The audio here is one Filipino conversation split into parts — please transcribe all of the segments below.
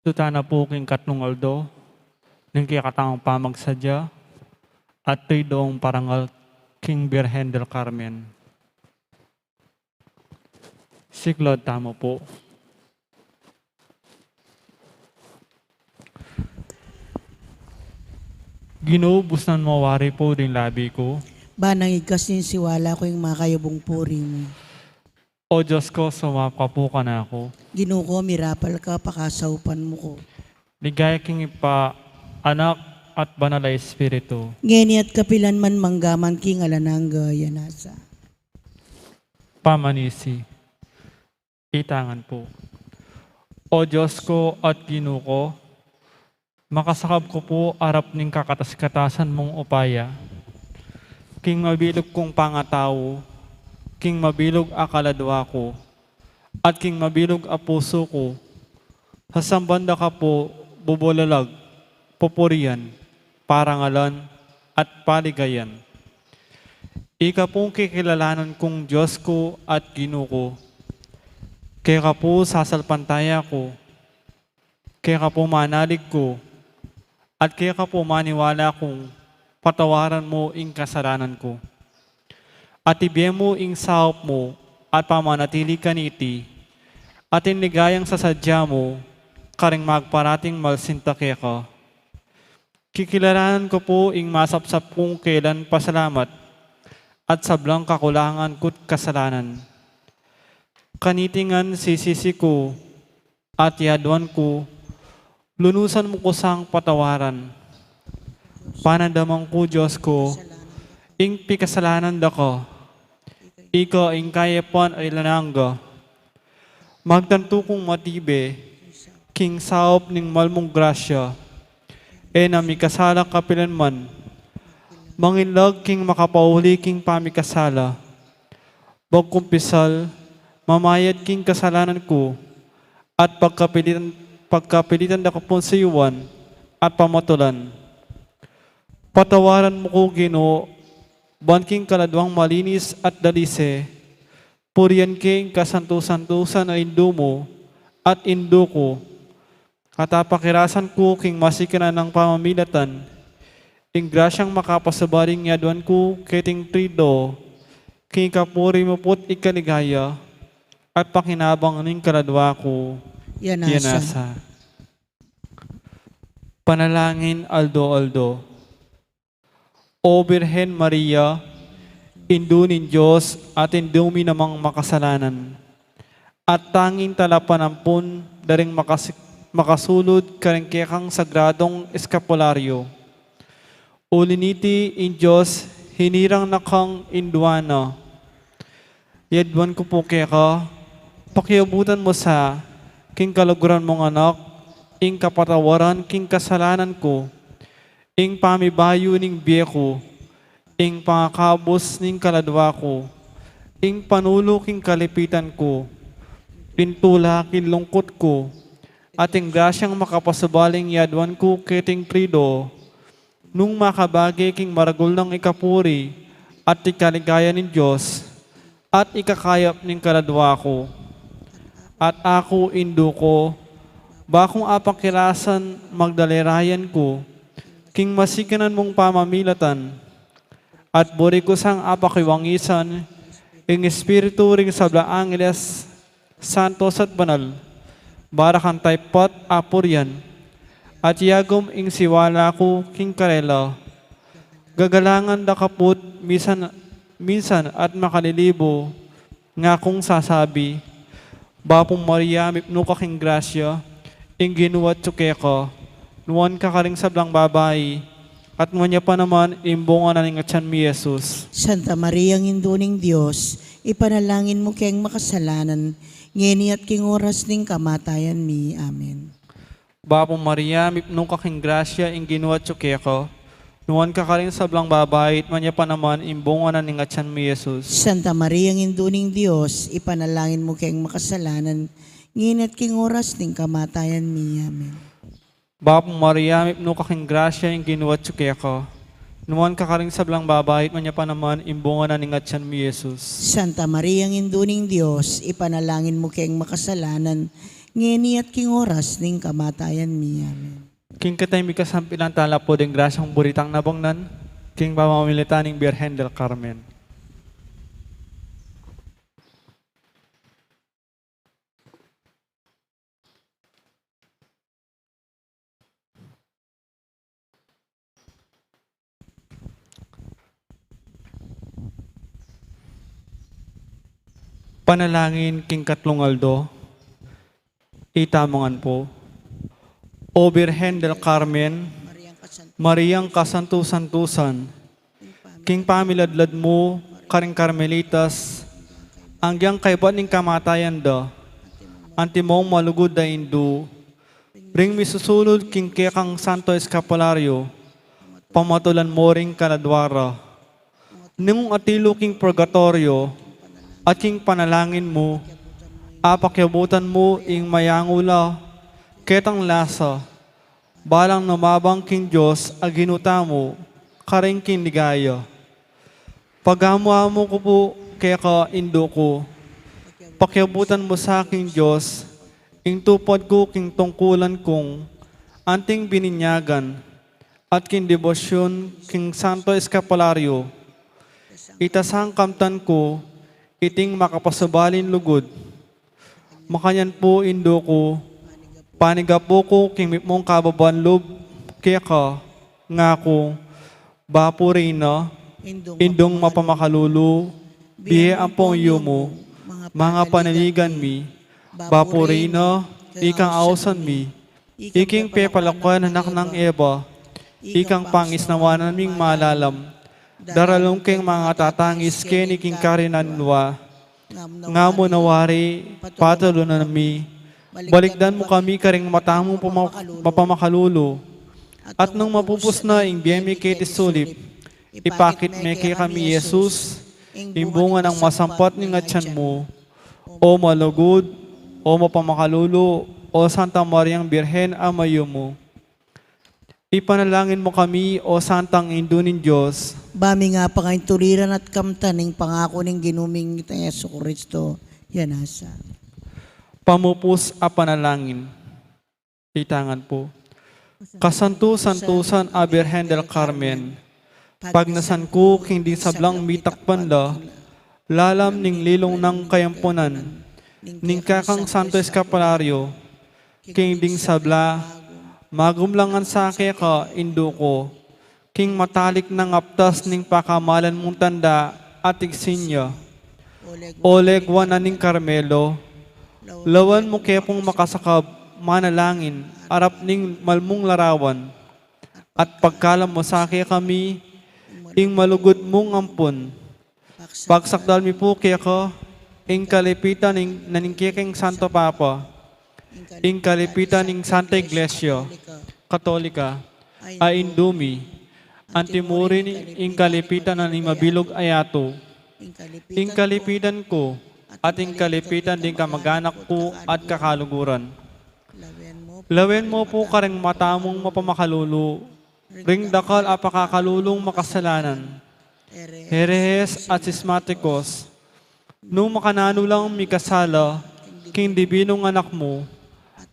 Tutana po king Katnong Aldo, ng kiyakatang pamagsadya, at tridong parangal King Birhen del Carmen. Siklod tamo po. Ginubos ng mawari po din labi ko. Banang ikasin siwala ko yung makayabong puri mo. O Diyos ko, sumapa po ka na ako. Ginoo ko, mirapal ka, pakasaupan mo ko. Ligaya king ipa, anak at banal na espiritu. Ngeni at kapilan man manggaman king alananga yanasa. Pamanisi. Itangan po. O Diyos ko at Ginoo ko, makasakab ko po arap ning kakatas-katasan mong upaya. King mabilog kong pangatawo, king mabilog akaladwa ko, at king mabilog a puso ko, hasambanda ka po bubulalag, pupurian, parangalan, at paligayan. Ika pong kikilalanan kong Diyos ko at Ginoo ko, kaya ka po sasalpantaya ko, kaya ka po manalig ko, at kaya ka po maniwala kong patawaran mo ing kasalanan ko. At ibigay mo ing sahop mo at pamanatili ka niti, at inligayang sa sadya mo, karing magparating malsinta kaya ka. Kikilalanan ko po ing masapsap kong kailan pasalamat, at sablang kakulangan ko't kasalanan. Kanitingan sisisi ko at yaduan ko, lunusan mo ko sang patawaran. Panandamang ko, Diyos ko, ing pikasalanan da ko. Ikaw ing kayapan ay lanangga. Magtanto kong matibe, king saop ning malmong grasya, e na mikasala kapilan man, manginlag king makapauli king pamikasala. Bag kumpisal, mamayad king kasalanan ko, at pagkapilitan da kapon sa iwan, at pamatulan. Patawaran mo ko, Ginoo, banking kaladwang malinis at dalise, purian king kasanto-santusan na indo mo, at indo ko, katapakirasan ko king masikanan ng pamamilatan, ing grasyang makapasabaring yaduan ko keting trido, king kapuri mo po't ikaligaya, at pakinabang ning kaladwa ko, yanasa. Panalangin Aldo. O Birhen Maria, indo nin Diyos at indumi namang makasalanan, at tanging talapanampun daring makasulod karingkekang sagradong eskapularyo. O liniti in Diyos, hinirang nakang induana. Yadwan ko po keka, pakiabutan mo sa king kaluguran mong anak, ing kapatawaran king kasalanan ko, ing pamibayo ning biye ko, ing pangakabos ning kaladwa ko, ing panulo king kalipitan ko, pintula king lungkot ko, at ing grasyang makapasabaling yadwan ko keting trido, nung makabagi king maragol ng ikapuri, at ikaligaya ning Diyos, at ikakayap ning kaladwa ko. At ako indo ko, bakong apakirasan magdalirayan ko, king masikanan mong pamamilatan, at buri ko sang apakiwangisan, ing espiritu ring sabla angeles, santos at banal, barakan taypat apuryan, at yagom ing siwala ko king karela, gagalangan da kaput minsan at makalilibo, nga kong sasabi, Bapong Maria, mipno ka king grasya, ing ginuwat tsukeka, nuwan ka karing sablang babae, at nuwan niya pa naman imbongan na ning atyan mi Jesus. Santa Maria, ang induning Diyos, ipanalangin mo kayang makasalanan, ngeni at king oras ning kamatayan mi. Amen. Bapong Maria, mipno ka king grasya, ing ginuwat tsukeka, nuwan ka karing sablang babae, at nuwan niya pa naman imbongan na ning atyan mi Jesus. Santa Maria, ang induning Diyos, ipanalangin mo kayang makasalanan, ngeni at king oras ning kamatayan mi. Amen. Bapong Maria, mipno ka king grasya, ing ginuwat tsukeka, nuwan ka karing sablang babae, at nuwan niya pa naman imbongan na ning atyan mi Jesus. Santa Maria, ang induning Diyos, ipanalangin mo kayang makasalanan, ngeni at king oras ning kamatayan mi. Amen. King katay mi kasampilan tala po ding grasyang buritang nabangnan, king pamamilitaning Birhen del Carmen. Panalangin king Katlungaldo, itamangan po. O Birhen del Carmen, Mariang kasan Mariang kasantu-santusan, king pamiladlad mo, karing Carmelitas, angyang kaibat ning kamatayan da, antimong malugod da indu, ring misusulod king kekang Santo Escapulario, pamatulan mo ring kaladwara, nung atilo king purgatorio, at king panalangin mo, apakyabutan mo ing mayangula, ketang lasa, balang namabang king Diyos aginuta mo, karing king ligaya. Paghamuamo ko po kaya ka indo ko, pakyabutan mo sa aking Diyos, ing tupad ko king tungkulan kong, anting bininyagan, at king debosyon king Santo Escapulario, itasang kamtan ko, iting makapasabalin lugod. Makanyan po indo ko, panigapo ko king mong kababan lob, kaya ka, nga ko, bapurina, indong mapamakalulu, bihe ang pongyo mo, mga panaligan mi, bapurina, ikang ausan mi, iking pepalakwan anak ng Eva, ikang pangis nawanan ming malalam, daralong king mga tatangis keniking karinanwa, nga mo nawari, patalunan mi, balikdan mo kami karing matamong mapamakalulu, at nung mapupus na ing biyemi kiti sulip, ipakit me kay kami Jesus, imbunga ng masampat ni ngatyan mo, o malugod, o mapamakalulu, o Santa Mariang Birhen amayo mo. Ipanalangin mo kami, o Santang Indunin Diyos, bami nga pangain tuliran at kamtaning pangako ning ginuming ita Yesu Kristo. Yan asa. pamupus a panalangin. Itangan po. Kasantu-santusan a Birhen del Carmen, pagnasan ko hindi sablang mitakpan la, lalam ning lilong ng kayampunan, ning kakang Santo Escapulario, king ding sabla, magumlangan sa ake ka, indo ko, king matalik ng aptas ning pakamalan mong tanda, atig sinya, olegwan na ning Carmelo, lawan mo kepong makasakab, manalangin, arap ning malmong larawan, at pagkalam mo sa ake kami, ing malugod mong ampun, pagsakdal mi po kaya ko, ing kalipitan ning naningkiking Santo Papa, ing kalipitan ning Santa Iglesia, Katolika, ay indumi, antimurin ing kalipitan na ni mabilog ayato, ing kalipitan ko, at ing kalipitan din kamag-anak ko at kakaluguran. Lawen mo po karing matamong mapamakalulu, ring dakal apakakalulong makasalanan, herehes at sismatikos, nung makanano lang mikasala, king dibinong anak mo,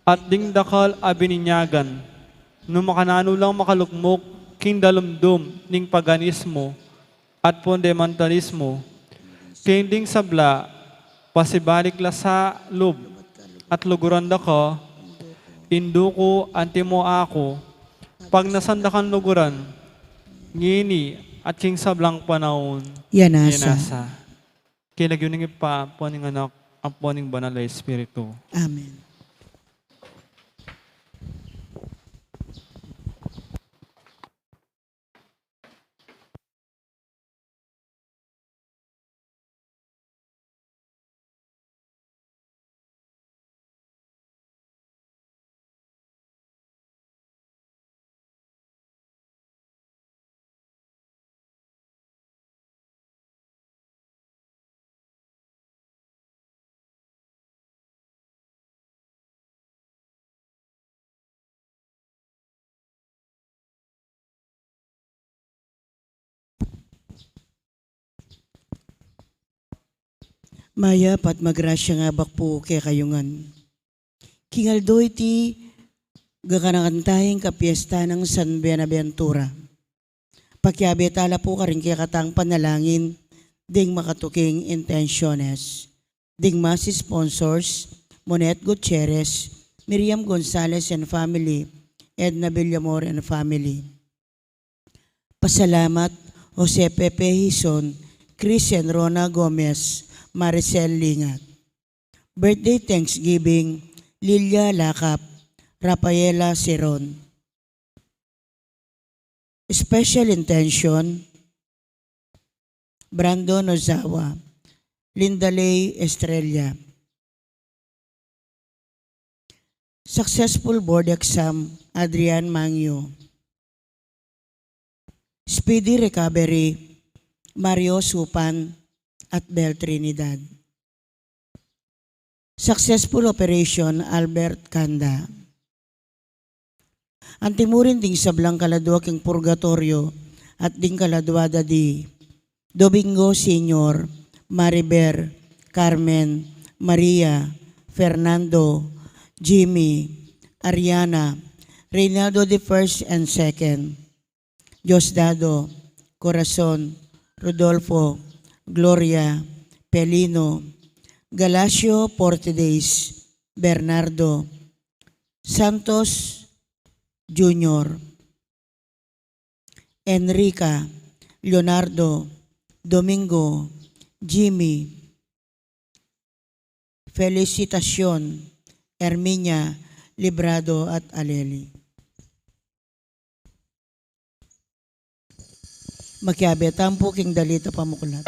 at ding dakal abininyagan, nung makanano lang makalukmok, king dalumdum ning paganismo, at fundamentalismo, king ding sabla, pasibalik la sa lub, at luguran da ka, indo ko, antimo ako, pag nasandakan luguran, ngini, at king sablang panahon, Yan asa. yanasa. Kilag yun ng ipa, po ning anak, ang po ning banal na Espiritu. Amen. Maya pat magrasya nga bak po kay kayungan. Kingaldo iti gakanakantahing kapiesta ng San Buenaventura. Pakiabi tala po ka rin kaya katang panalangin ding makatuking intentiones. Ding masi sponsors, Monet Gutierrez, Miriam Gonzalez and family, Edna Villamor and family. Pasalamat Jose Pepe Hison, Christian Rona Gomez, Maricel Lingat. Birthday Thanksgiving, Lilia Lakap, Rafaela Seron. Special intention, Brandon Ozawa, Linda Lay Estrella. Successful board exam, Adrian Mangyo. Speedy recovery, Mario Supan at Bel Trinidad. Successful operation, Albert Kanda. Antimurin ding sablang kaladwa king purgatorio at ding kaladwada di Domingo Senior, Mariber, Carmen, Maria, Fernando, Jimmy, Ariana, Reynaldo the first and second, Diosdado, Corazon, Rodolfo, Gloria, Pelino, Galacio Portides, Bernardo, Santos Junior, Enrica, Leonardo, Domingo, Jimmy, Felicitacion, Herminia, Librado at Aleli. Makiabetan po king dalita pamukulat.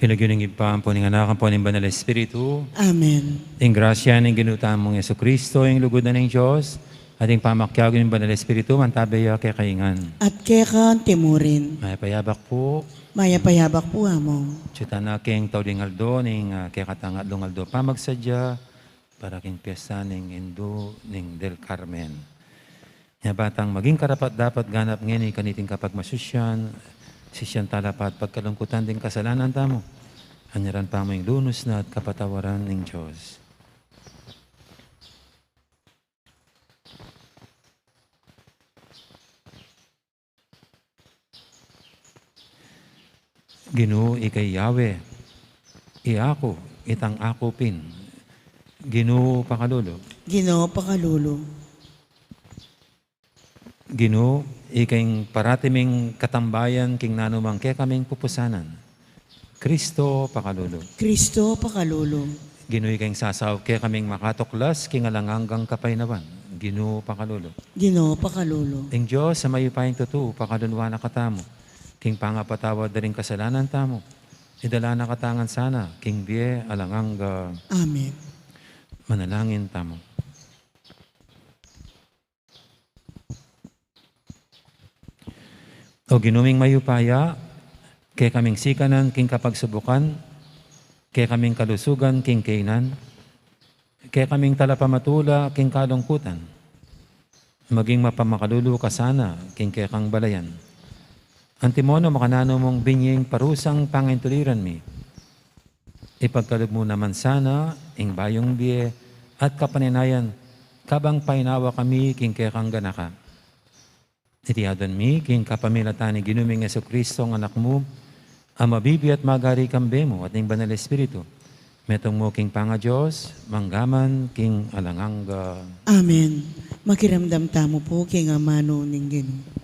Kinagyuning ipampo ng anak po ng Banal Espiritu. Amen. Ang grasya ng ginutaan mong Yesu Kristo, ang lugod na ng Diyos, at ang pamakyago ng Banal Espiritu, mantabaya kay kaingan. At kekan timurin, May payabak po, maya payabak po among. Chutan na king tawding aldo, ning kay katangat dong aldo, pamagsadya, para king piyesta ning Indo, ning Del Carmen. Nga batang maging karapat dapat ganap ngayon kaniting kapag masusyan, sisyan talapat pagkalungkutan din kasalanan tamo. Anyaran pa mo yung lunos na at kapatawaran ng Diyos. Ginoo ikay Yahweh, iako, itang akopin. Ginoo pakalulo. Ginoo pakalulo. Ginoo, ikaing paratiming katambayan king nanumang ke kaming pupusanan. Kristo pakalulog. Kristo pakalulong. Ginoo, ikaing sasaw ke kaming makatuklas king alanganggang kapaynawan. Ginoo pakalulog. Ginoo pakalulong. Ing Diyos sa mayupayang totoo, pakalunwa na katamo. King pangapatawad na rin kasalanan tamo. Idala na katangan sana, king biye alangangga. Amen. Manalangin tamo. O ginuming mayupaya, kaya kaming sikanan king kapagsubukan, kaya kaming kalusugan king kainan, kaya kaming talapamatula king kalungkutan, maging mapamakalulu ka sana king kaya kang balayan. Antimono makanano mong binying parusang pangintuliran mi. Ipagkalog mo naman sana ing bayong biye at kapaninayan kabang painawa kami king kaya kang ganaka. Itiadon mi, king kapamilatan ni ginuming Jesucristo ang anak mo, ang mabibi at magari kambe mo at ning banal Espiritu. Metong mo king panga Diyos, manggaman king alangangga. Amen. Makiramdam tamo po king amano ning Ginoo.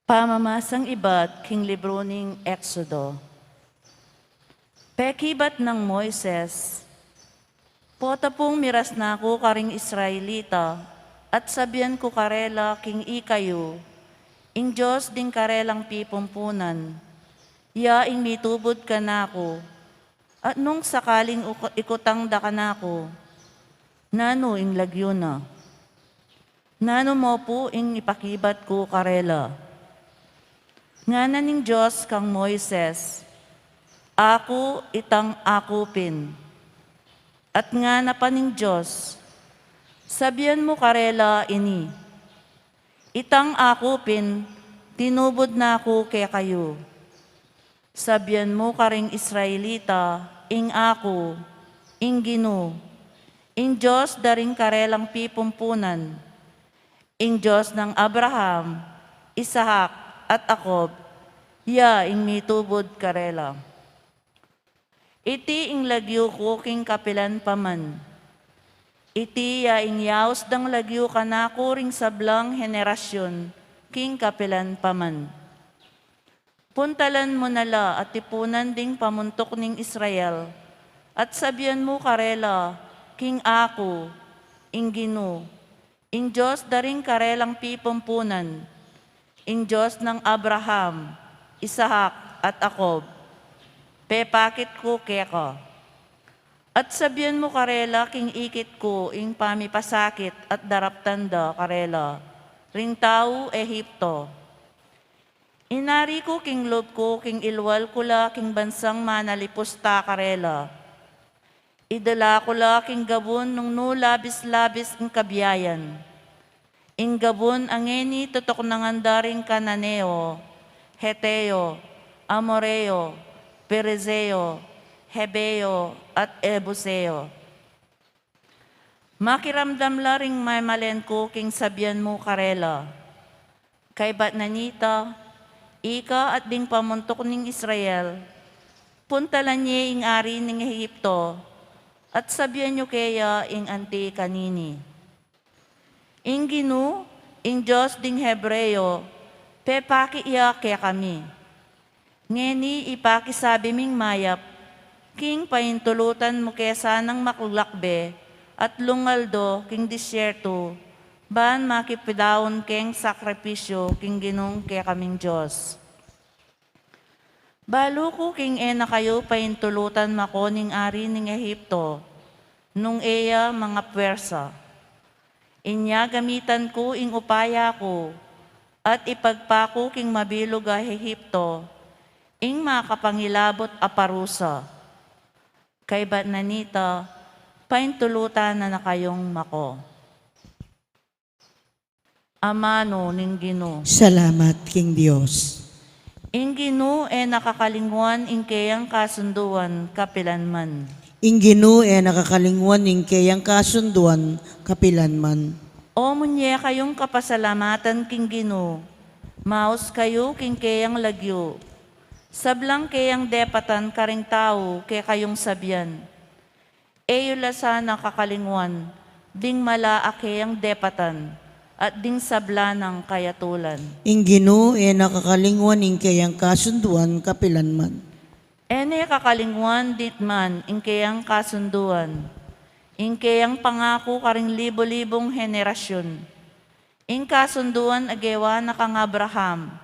Pamamasang iba't king libro ning Exodo. Pekibat ng Moises, pota pong miras na ako karing Israelita, at sabihan ko karela king ikayo, ing Diyos ding karelang pipumpunan, ya ing mitubod ka na ako, at nung sakaling ikutang da ka na ako, nano ing lagyo na, nano mo po ing ipakibat ko karela. Nga ning Diyos kang Moises, ako itang akupin. At nga na pa ning Diyos, sabihan mo karela ini, itang akupin, tinubod na ako kaya kayo. Sabihan mo karing Israelita, ing ako, ing Ginoo, ing Diyos daring karelang pipumpunan, ing Diyos ng Abraham, Isaac, at Jacob, ya ing mitubod karela. Iti ing lagyo ko king kapilan paman. Iti ya ing yaos dang lagyo kanako ring sablang henerasyon king kapilan paman. Puntalan mo nala at tipunan ding pamuntok ning Israel, at sabihan mo karela, king ako, ing Ginoo, ing Diyos daring karelang pipumpunan, ing Diyos ng Abraham, Isaac, at Jacob, pepakit ko keka. At sabihan mo karela, king ikit ko, ing pamipasakit at daraptanda karela, ring tao Ehipto. Inari ko king lob ko, king ilwal ko la, king bansang manalipusta karela. Idala ko la, king gabon, nung no labis-labis ing kabiyayan. Ing gabon angeni totok nangandaring Kananeo, Heteo, Amoreo, Perezeo, Hebeo, at Ebuseo. Makiramdam la ring may malen ko king sabihan mo karela. Kay bat nanita, ika at ding pamuntok ning Israel, puntalan niya ing ari ning Ehipto, at sabihan nyo kaya ing anti kanini. Ing Ginoo, ing Diyos ding Hebreo, pepaki iya kaya kami. Ngeni ipakisabi ming mayap, king paintulutan mo kesa ng makulakbe, at lungaldo king disyerto, ban makipidawon keng sakripisyo king Ginong kaya kaming Diyos. Balo ko king ena kayo paintulutan mako ning ari ning Ehipto, nung eya mga pwersa. Inya gamitan ko ing upaya ko, at ipagpako king mabilog a Ehipto, ing makapangilabot a parusa. Kay bat nanita, paintulutan na kayong mako. Amano ning Ginoo. Salamat king Dios. Ing Ginoo nakakalingwan ing kayang kasunduan kapilanman. Ing Ginoo nakakalinguan ning kayang kasunduan kapilanman. O munye kayong kapasalamatan king Ginoo, maos kayo king kayang lagyo. Sablang kayang depatan karing tao kay kayong sabyan. Eyo lasana kakalingwan, ding mala akeyang depatan, at ding sablanang kayatulan. Ing Ginoo nakakalingwan ing kayang kasunduan kapilanman. Ene kakalingwan dit man ing kayang kasunduan, ing kayang pangako karing libo-libong henerasyon. Ing kasunduan agewa na kang Abraham,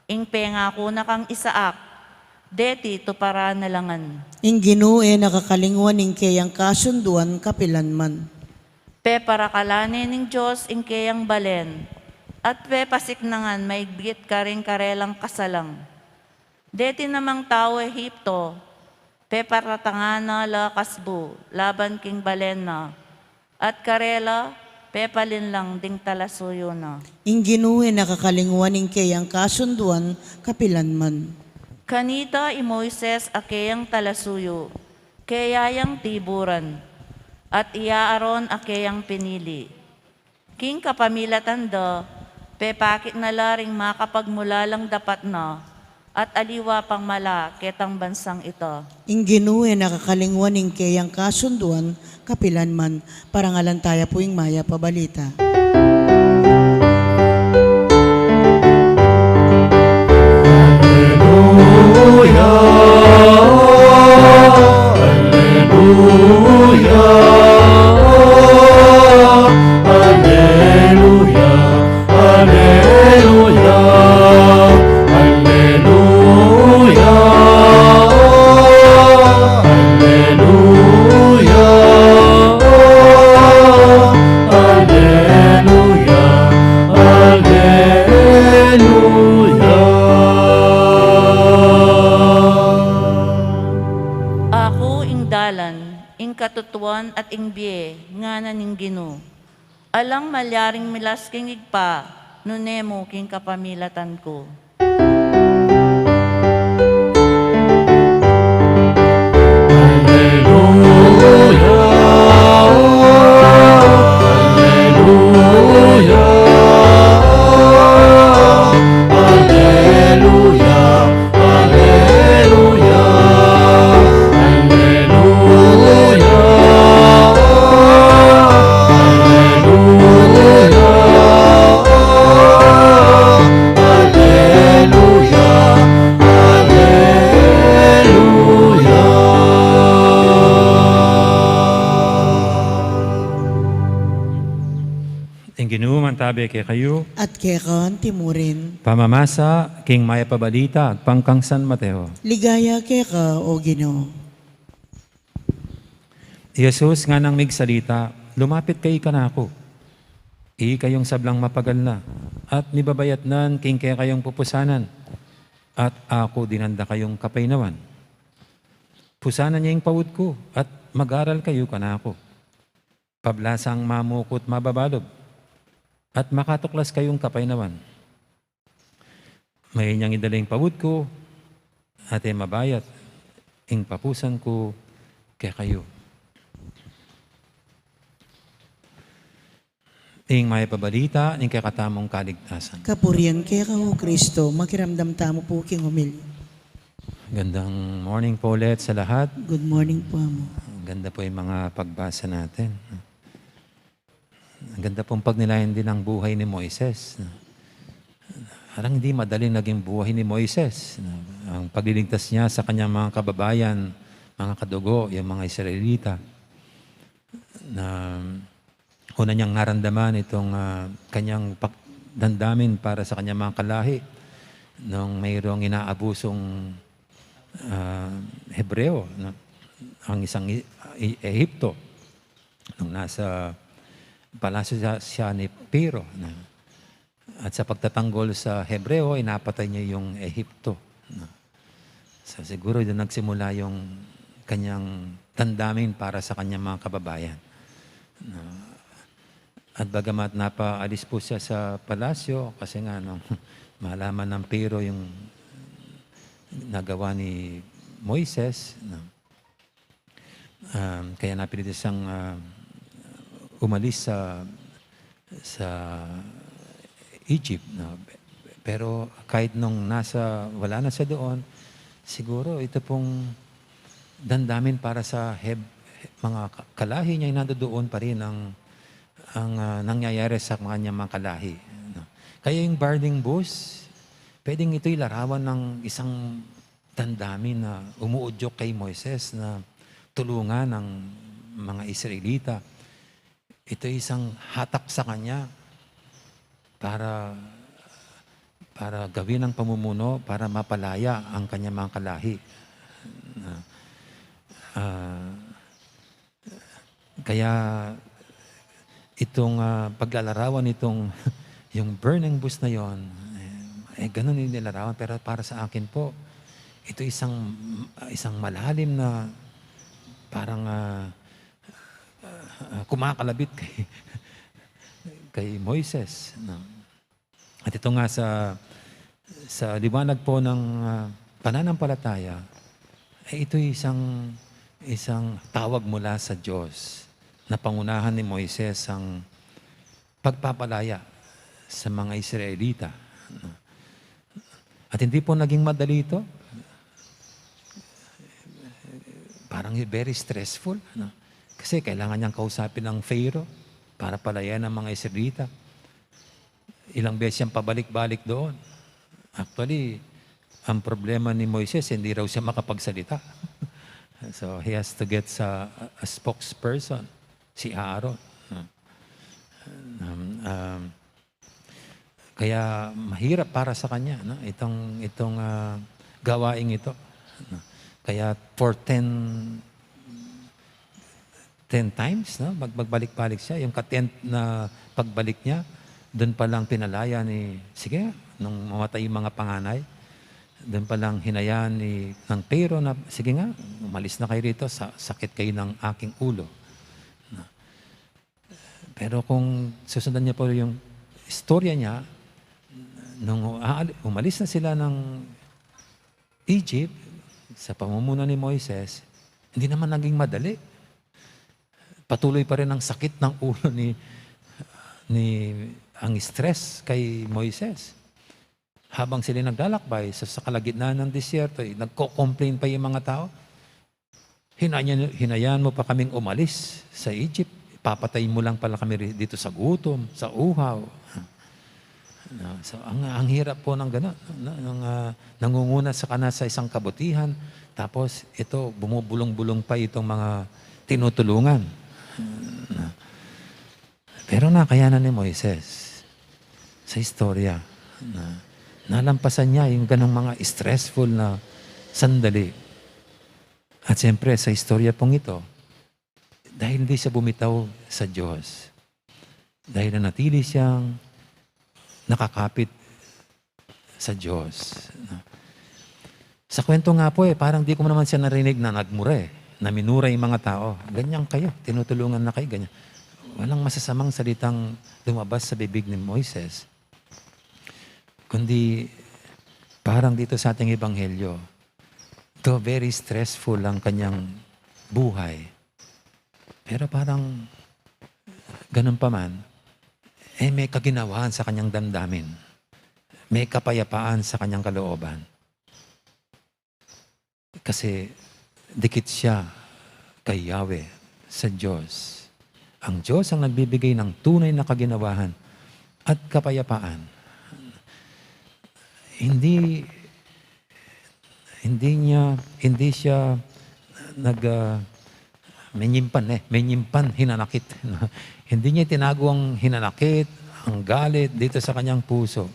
ing pengako na kang Isaak, deti tupara na langan. Ing Ginoo nakakalingwan ing kayang kasunduan kapilanman. Pe parakalane ning Diyos ing kayang balen, at pe pasiknangan maigit karing karelang kasalang. Deti namang tao Ehipto, pe paratangana la kasbo, laban king balen na, at karela, pe palinlang ding talasuyo na. Ing Ginoo nakakalingwan ing kayang kasunduan kapilanman. Kanita i Moises akeyang talasuyo, kayayang tiburan, at iaaron akeyang pinili. King kapamilatan da, pepakit na laring makapagmulalang dapat na, at aliwa pang mala ketang bansang ito. Ing Ginoo nakakalingwan ing kayang kasunduan kapilanman. Parangalan tayo po ing maya pabalita. Ako ing dalan, ing katutuan at ing biye, nga na ning Ginoo. Alang malyaring milas king igpa, nunemo king kapamilatan ko. Ginoo mantabi kay kayo, At kekan timurin. pamamasa king maya pabalita, pangkang San Mateo. Ligaya keka o Ginoo. Jesus nga nang migsalita, lumapit kay kanako. Kayong sablang mapagal na, at nibabayat nan king kaya kayong pupusanan, at ako dinanda kayong kapainawan. Pusanan niya yung pawud ko, at mag-aral kayo kanako. Pablasang mamukot mababalob, at makatuklas kayong kapainawan. May niyang idaling pawud ko, at mabayat, ing papusan ko kay kayo. Ing may pabalita, ing kakatamong kaligtasan. Kapurian keka o Kristo. Makiramdam tamo po king humili. Gandang morning po ulit sa lahat. Good morning po amo. Ganda po yung mga pagbasa natin. Ang ganda pong pagnilayan din ng buhay ni Moises. Parang hindi madaling naging buhay ni Moises. Ang pagliligtas niya sa kanyang mga kababayan, mga kadugo, yung mga Israelita, na una niyang naramdaman itong kanyang dandamin para sa kanyang mga kalahi nung mayroong inaabusong Hebreo, ang isang Ehipto, nung nasa palasyo siya ni Pero. At sa pagtatanggol sa Hebreo, inapatay niya yung Ehipto. So siguro doon nagsimula yung kanyang dandamin para sa kanyang mga kababayan. At bagamat napaalis po siya sa palasyo, kasi nga nung malaman ng Pero yung nagawa ni Moises, kaya napilitan siyang umalis sa sa Egypt. No? Pero kahit nung wala na siya doon, siguro ito pong damdamin para sa mga kalahi niya, nandoon pa rin ang nangyayari sa kanyang mga kalahi. No? Kaya yung burning bush, pwedeng ito'y larawan ng isang damdamin na umuudyok kay Moises na tulungan ng mga Israelita. Ito isang hatak sa kanya para gawin ang pamumuno para mapalaya ang kanyang mga kalahi. Kaya itong paglalarawan itong yung burning bush na yon, ganun yung nilarawan. Pero para sa akin po, ito isang malalim na parang kumakalabit kay Moises. No? At ito nga sa liwanag po ng pananampalataya, ito isang tawag mula sa Diyos na pangunahan ni Moises ang pagpapalaya sa mga Israelita. No? At hindi po naging madali ito. Parang very stressful. No? Kasi kailangan niyang kausapin ng Pharaoh para palayan ang mga Israelita. Ilang beses siyang pabalik-balik doon. Actually, ang problema ni Moises, hindi raw siya makapagsalita. So, he has to get a spokesperson, si Aaron. Kaya mahirap para sa kanya, no? itong gawaing ito. No? Kaya for 10 times, no? Magbalik-balik siya. Yung ka-10th na pagbalik niya, doon pa lang pinalaya sige, nung mamatay yung mga panganay, doon pa lang hinayaan ng Pharaoh na, sige nga, umalis na kayo rito, sakit kayo ng aking ulo. No? Pero kung susundan niya po yung istorya niya, nung umalis na sila ng Egypt, sa pamumuno ni Moises, hindi naman naging madali. Patuloy pa rin ang sakit ng ulo ang stress kay Moises. Habang sila naglalakbay sa kalagitnaan ng disyerto, nagko-complain pa yung mga tao. Hinayaan mo pa kaming umalis sa Egypt. Papatayin mo lang pala kami dito sa gutom, sa uhaw. So, ang hirap po ng gano'n. Nangunguna sa isang kabutihan. Tapos ito, bumubulong-bulong pa itong mga tinutulungan. Pero nakayanan ni Moises sa istorya. Nalampasan niya yung ganong mga stressful na sandali. At siyempre sa istorya pong ito, dahil hindi siya bumitaw sa Diyos, dahil nanatili siyang nakakapit sa Diyos. Sa kwento nga po parang di ko naman siya narinig na nagmura na minura yung mga tao. Ganyan kayo, tinutulungan na kayo, ganyan. Walang masasamang salitang lumabas sa bibig ni Moises. Kundi parang dito sa ating ebanghelyo, ito very stressful ang kanyang buhay. Pero parang ganun pa man, may kaginawahan sa kanyang damdamin. May kapayapaan sa kanyang kalooban. Kasi dikit siya kay Yahweh, sa Diyos. Ang Diyos ang nagbibigay ng tunay na kaginawahan at kapayapaan. Hindi siya menyimpan, hinanakit. Hindi niya tinago ang hinanakit, ang galit dito sa kanyang puso.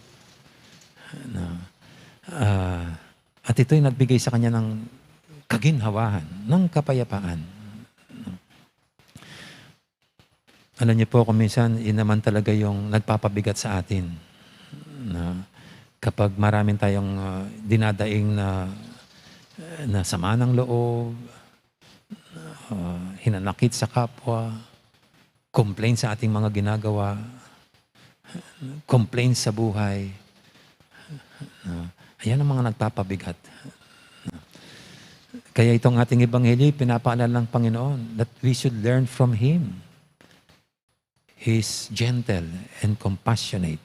At ito'y nagbigay sa kanya ng kaginhawahan, ng kapayapaan. Alam niyo po, kung minsan, yun naman talaga yung nagpapabigat sa atin. Kapag maraming tayong dinadaing na sama ng loob, hinanakit sa kapwa, complain sa ating mga ginagawa, complain sa buhay. Ayan ang mga nagpapabigat. Kaya itong ating ebanghelyo, pinapaalala ng Panginoon that we should learn from Him. He's gentle and compassionate.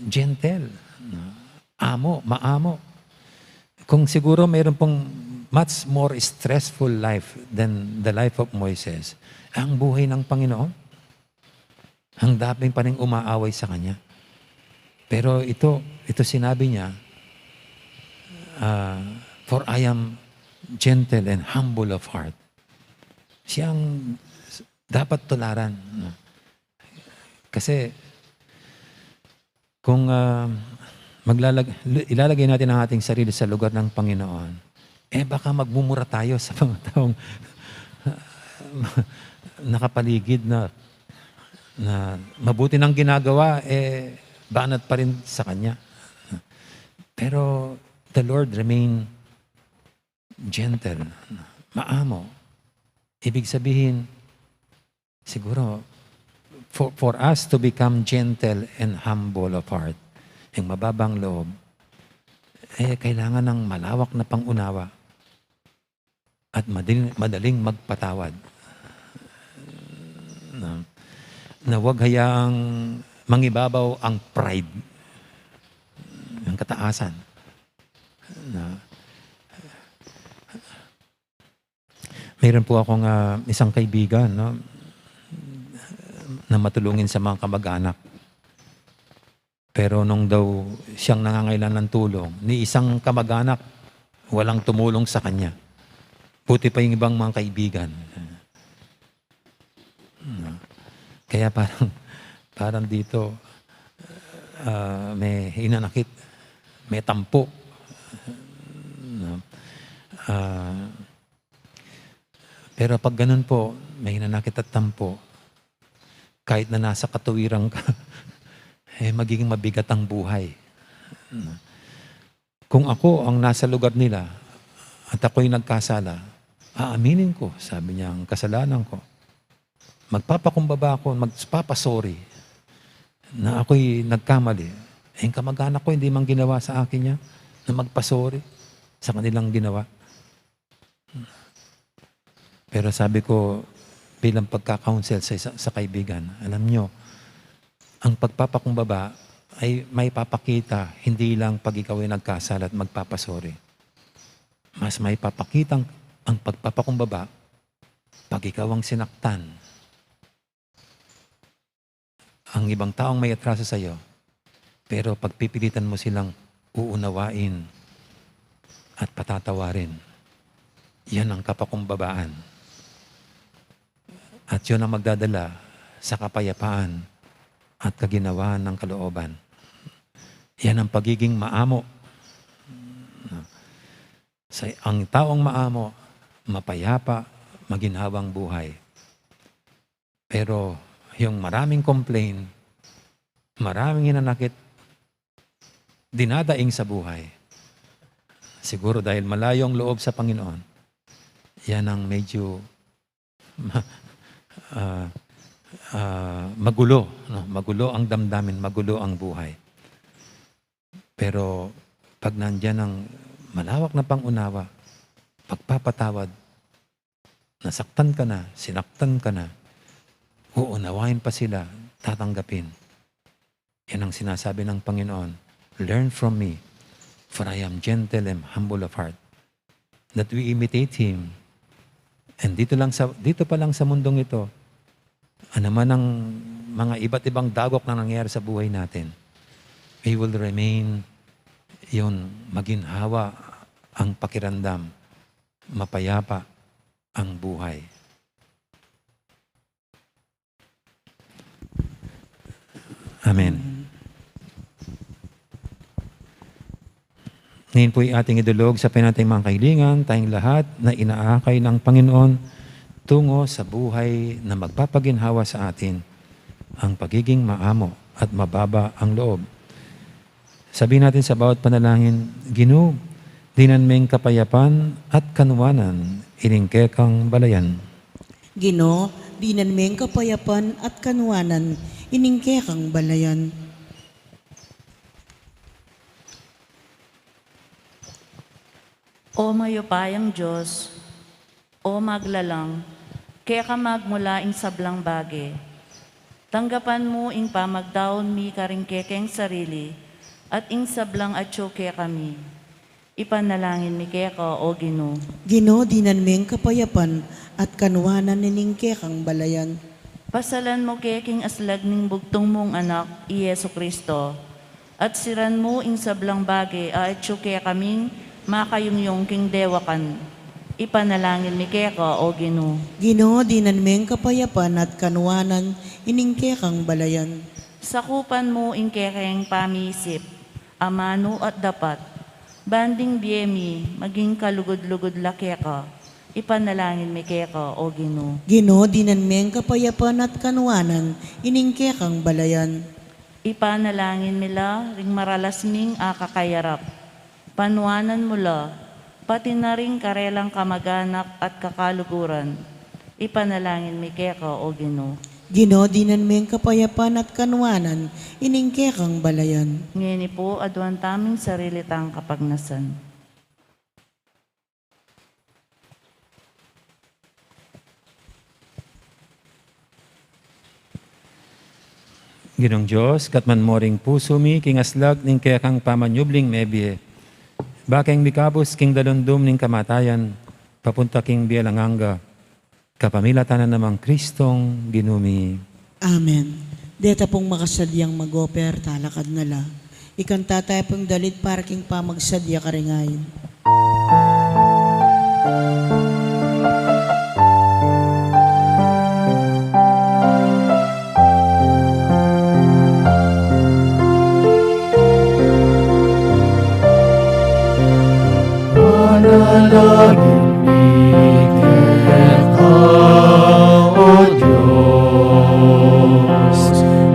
Gentle. Amo, maamo. Kung siguro mayroon pong much more stressful life than the life of Moises, ang buhay ng Panginoon, ang daming pa rin umaaway sa Kanya. Pero ito sinabi niya, for I am gentle and humble of heart. Siyang dapat tularan. Kasi kung ilalagay natin ang ating sarili sa lugar ng Panginoon, baka magmumura tayo sa mga taong nakapaligid na mabuti ng ginagawa, banat pa rin sa Kanya. Pero the Lord remain gentle, maamo. Ibig sabihin, siguro, for us to become gentle and humble of heart, yung mababang loob, kailangan ng malawak na pangunawa at madaling magpatawad. Na huwag hayaang mangibabaw ang pride, ang kataasan. Mayroon po akong isang kaibigan, na matulungin sa mga kamag-anak. Pero nung daw siyang nangangailangan ng tulong, ni isang kamag-anak, walang tumulong sa kanya. Buti pa yung ibang mga kaibigan. Kaya parang dito, may hinanakit, may tampo. Pero pag ganun po, may hinanakit at tampo, kahit na nasa katuwiran ka, magiging mabigat ang buhay. Kung ako ang nasa lugar nila at ako'y nagkasala, aaminin ko, sabi niya, ang kasalanan ko. Magpapakumbaba ako, magpapasorry na ako'y nagkamali. Ang kamag-anak ko hindi man ginawa sa akin niya na magpasorry sa kanilang ginawa. Pero sabi ko, bilang pagka-counsel sa kaibigan, alam nyo, ang pagpapakumbaba ay may papakita, hindi lang pag ikaw ay nagkasala at magpapasori. Mas may papakita ang pagpapakumbaba pag ikaw ang sinaktan. Ang ibang taong may atraso sa iyo, pero pagpipilitan mo silang uunawain at patatawarin, yan ang kapakumbabaan. At yun ang magdadala sa kapayapaan at kaginawaan ng kalooban. Yan ang pagiging maamo. Ang taong maamo, mapayapa, maginhawang buhay. Pero yung maraming complain, maraming hinanakit, dinadaing sa buhay. Siguro dahil malayo ang loob sa Panginoon, yan ang medyo magulo. Magulo ang damdamin, magulo ang buhay. Pero pag nandyan ang malawak na pangunawa, pagpapatawad, nasaktan ka na, sinaktan ka na, uunawain pa sila, tatanggapin. Yan ang sinasabi ng Panginoon, learn from me, for I am gentle and humble of heart. That we imitate Him. And dito pa lang sa mundong ito, ano man ang mga iba't ibang dagok na nangyayari sa buhay natin, we will remain yun, maginhawa ang pakiramdam, mapayapa ang buhay. Amen. Ngayon po ay ating idulog sa pinating mga kailingan, tayong lahat na inaakay ng Panginoon tungo sa buhay na magpapaginhawa sa atin ang pagiging maamo at mababa ang loob. Sabihin natin sa bawat panalangin, Ginoo, dinan ming kapayapan at kanuwanan, iningke kang balayan. Ginoo, dinan meng kapayapan at kanuwanan, iningke kang balayan. O mayupayang Diyos, o maglalang, kaya ka magmulaing sablang bagi, Tanggapan mo ing pamagdaon mi karingkekeng sarili, at ing sablang atyoke kami. Ipanalangin mi keka, o Ginoo. Ginoo, dinan meng kapayapan at kanwanan niningke kang balayan. Pasalan mo keking aslag ning bugtong mong anak, i Yesu Kristo, at siran mo ing sablang bagi a atyoke kaming makayungyong king dewakan. Ipanalangin mi keka, o Ginoo. Ginoo, dinan meng kapayapan at kanwanan iningke kang balayan. Sakupan mo ing kekeng pamisip, amano at dapat, banding biyemi, maging kalugod-lugod lakeka. Ipanalangin mi keka, o Ginoo. Ginoo, dinan meng kapayapan at kanwanan iningke kang balayan. Ipanalangin nila ring maralasming akakayarap. Panuanan mula, pati na ring karelang kamag-anak at kakaluguran. Ipanalangin mi keka, o Ginoo. Ginoo, dinan meng kapayapan at kanwanan iningke kang balayan. Ngeni po, aduan taming sarilitang kapagnasan. Ginong Diyos, katman moring puso mi, king aslag ning kaya kang pamanyubling mebie. Bakeng mikabos king dalundom ning kamatayan, papunta king bialanganga. Kapamilatanan namang Kristong ginumi. Amen. Deta pong makasadyang mag-oper, talakad na la. Ikanta tayo pong dalit para king pamagsadya karingayin. Panalangin ka, O Diyos,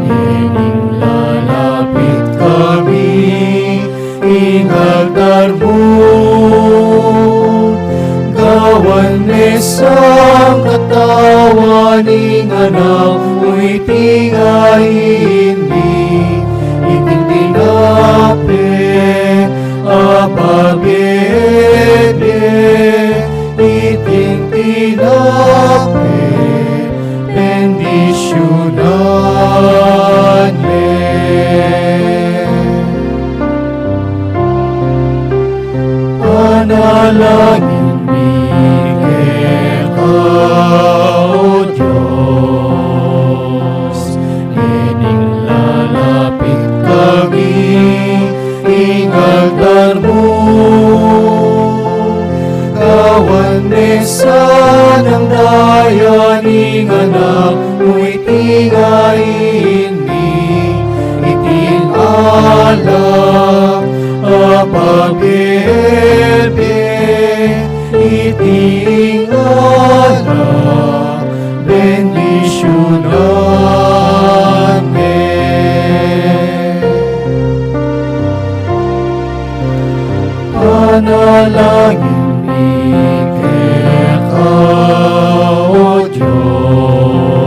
ining lalapit kami, ingaltar mo, gawan mesang katawan ning anak mo'y tingayin mi, iting tinapin, ababebe, iting tinapin, bendisyonan me. Panalangin bigay ka, O Diyos, ining lalapit kami, ingaltar mo, kawan mesa ng dayaning anak mo'y tingayin mi, iting alak, apabebe, iting alak, bendisyonan me. Panalangin bigay ka, O Diyos,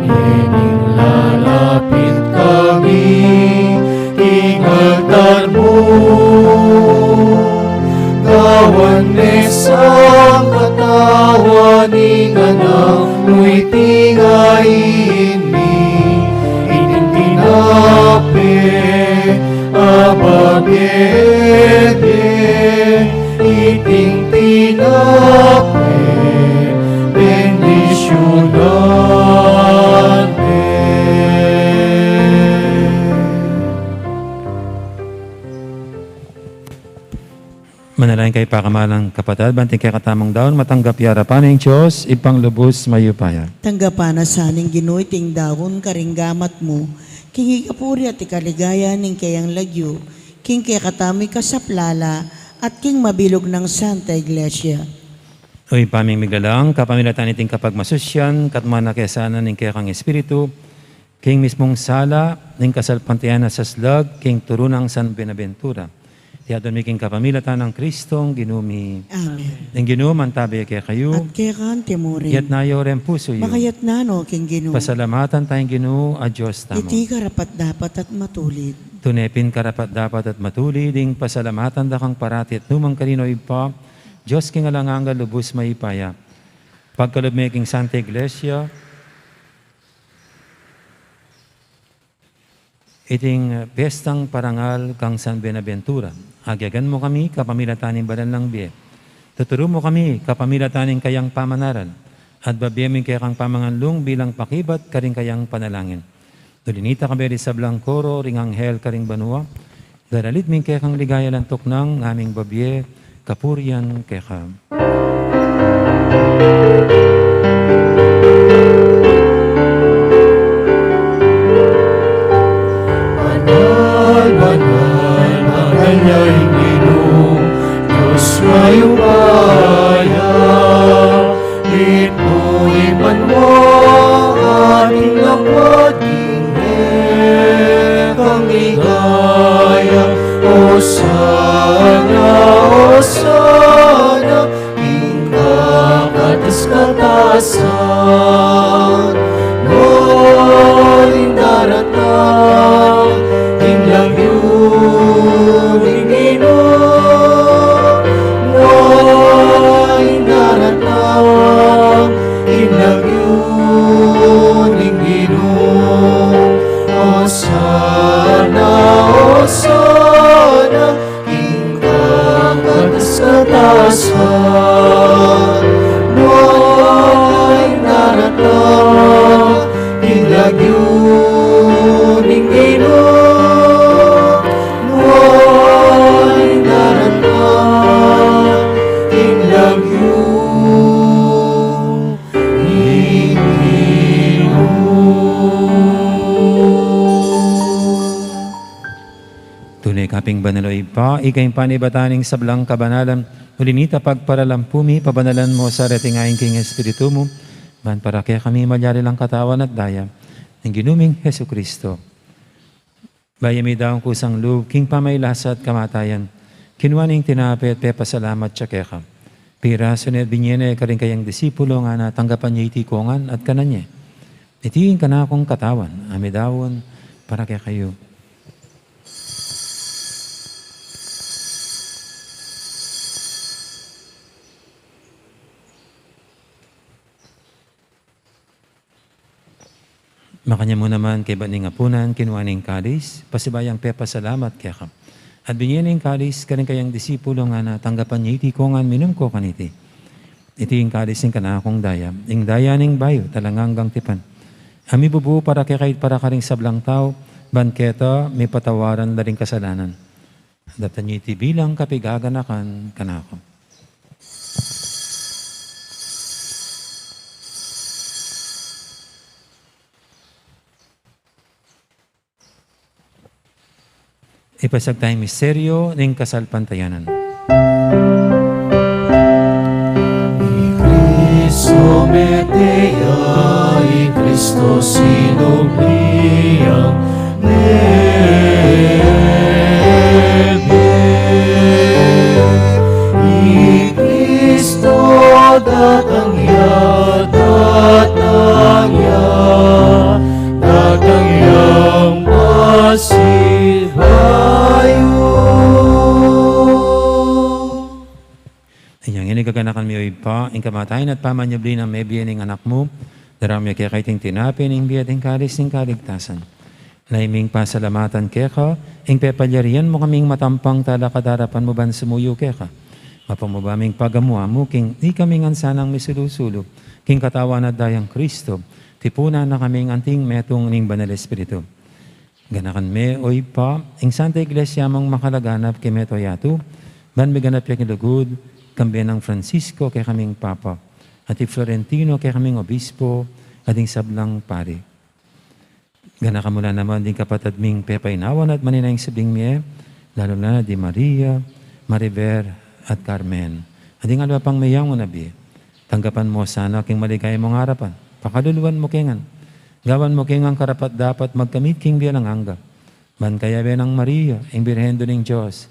ining lalapit kami, ingaltar mo, gawan mesang katawan ning anak mo'y tingayin mi, iting tinapin, ababebe, iting tinapin, bendisyonan me. Manalangin kay pakamalang kapatid, banting kay katamang daon, matanggap yarapan ng Diyos, ipanglubos mayupaya. Tanggapana sa aning Ginoo ting dawon karinggamat mo, king ikapuri at ikaligaya ning kayang lagyo, king kaya katami kasaplala, at king mabilog ng Santa Iglesia. Uy, paming migalang, kapamilatan iting kapag masusyan, katman na kesanan ng kaya kang Espiritu, king mismong sala, ning kasalpantian na saslag, king turunang San Benaventura. Tiyadon mi king kapamilatan ng Kristong ginumi. Amen. Ng ginum, antabi kaya kayo, At kaya kan timurin, yat na yorem puso yun. makayat na no king Ginoo. Pasalamatan tayong ginu, a Diyos tamo. Iti karapat dapat at matulid. Tunepin karapat dapat at matuli, ding pasalamatan da kang parati at numang kanino ipa, Diyos king alanganga lubos maipaya. Pagkalub may king Santa Iglesia, iting piyestang parangal kang San Buenaventura. Agyagan mo kami kapamilataning balan ng biye. Tuturo mo kami kapamilataning kayang pamanaran at babiyamin kaya kang pamanganlong bilang pakibat karing kayang panalangin. Dulinita kami sa Blancoro, ring anghel karing banua. Daralit min kaya kang ligaya lantok ng aming babye, kapurian kaya ka. Banal, banal, magalay Ginoo, Diyos ngayong kaya. Ito'y manwa, ating lapad, kang ligaya. O sana, katasan. No'y daratang, hinglang yun, Ginoo. No'y daratang, hinglang yun, Ginoo. O sana, hinggang katasan. No'y daratang, hinglang yun, Ginoo. No'y daratang, hinglang yun, Tunay kaping banaloy pa, ikay panibataning sablang kabanalan, ulinita pagparalampumi, pabanalan mo sa ratingayin king Espiritu mo, man para kaya kami malyari lang katawan at daya, ng ginuming Heso Kristo. Bayami daw kusang loob, king pamaylasa at kamatayan, kinuaning tinapi at pepasalamat siya keka. Pira sunod binyene ka rin kayang disipulo nga natanggapan niya itikongan at kananya. Itiin ka na akong katawan, amidawon, para kaya kayo. Makanya mo naman kay baning apunan, kinuaning kalis, pasibayang pepasalamat kaya ka. At binyaning kalis, karing kayang disipulo nga na tanggapan niya iti kongan minum ko kaniti. Iti yung kalis yung kanakong daya, ing daya ning bayo, talanganggang tipan. Ami bubu para kay kahit para karing sablang tao, banketa, may patawaran na rin kasalanan. Daptan niya iti bilang kapigaganakan kanako. Ipasag tayong misteryo ng kasalpantayanan. Cristo metea, y Cristo sinumpliam nebe. Y Cristo datang ya, yang masih Inyang inigaganakan mi oy pa, ing kamatayan at pamanyabli ng mebiyan ng anak mo, daramya kaya kaiting tinapin, ing biyat ing kalis ng kaligtasan. Naiming pasalamatan keka, ing pepalyarian mo kaming matampang talakadarapan mo ban sumuyo keka. Mapamubaming pagamuha mo, king di kaming ansanang misulusulo, king katawan at dayang Kristo, tipuna na kaming anting metong ning banal Espiritu. Ganakan me oy pa, ing Santa Iglesia mong makalaganap kay metoyatu, ban miganap yak ilugod, kambiyan ng Francisco kay kaming Papa, at Florentino kay kaming Obispo, at ing sablang pari. Gana kamula naman din kapatid ming pepainawan at maninayang sabing miye, lalo na di Maria, Mariver, at Carmen. At ing alwa pang mayang unabi, tanggapan mo sana king maligay mong harapan, pakaluluan mo kingan, gawan mo kingang karapat dapat magkamit king biya ng angga, man kaya be ng Maria, ing birhendo ng Diyos,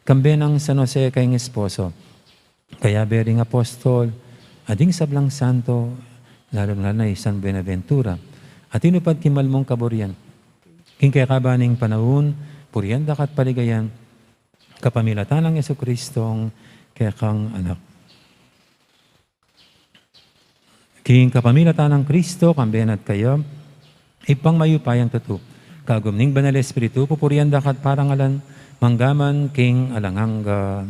kambe ng San Jose kayong esposo, kaya bering apostol, ading sablang santo, lalo na San Buenaventura, at inupad kimal mong kaburian. King kaya kabaning panahon, puriyan dakat paligayan, kapamilatan ng Yesu-Kristong kaya kang anak. King kapamilatan ng Kristo, kambiyan at kayo, ipang mayupayang tutu. kagumning banal Espiritu, pupurian dakat parangalan, manggaman king alangangga.